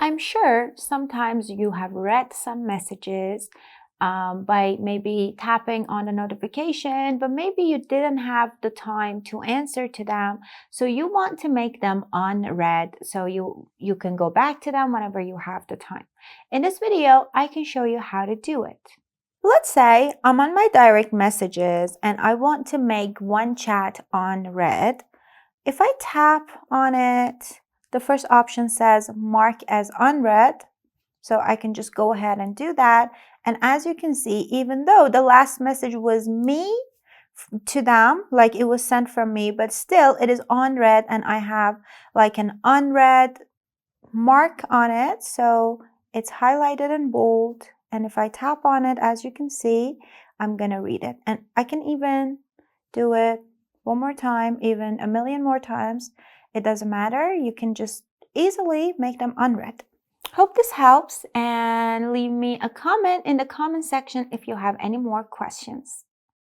I'm sure sometimes you have read some messages by maybe tapping on a notification, but maybe you didn't have the time to answer to them. So you want to make them unread so you can go back to them whenever you have the time. In this video, I can show you how to do it. Let's say I'm on my direct messages and I want to make one chat unread. If I tap on it, the first option says mark as unread. So I can just go ahead and do that. And as you can see, even though the last message was me to them, like it was sent from me, but still it is unread and I have like an unread mark on it. So it's highlighted in bold. And if I tap on it, as you can see, I'm going to read it. And I can even do it one more time, even a million more times. It doesn't matter. You can just easily make them unread. Hope this helps, and leave me a comment in the comment section if you have any more questions.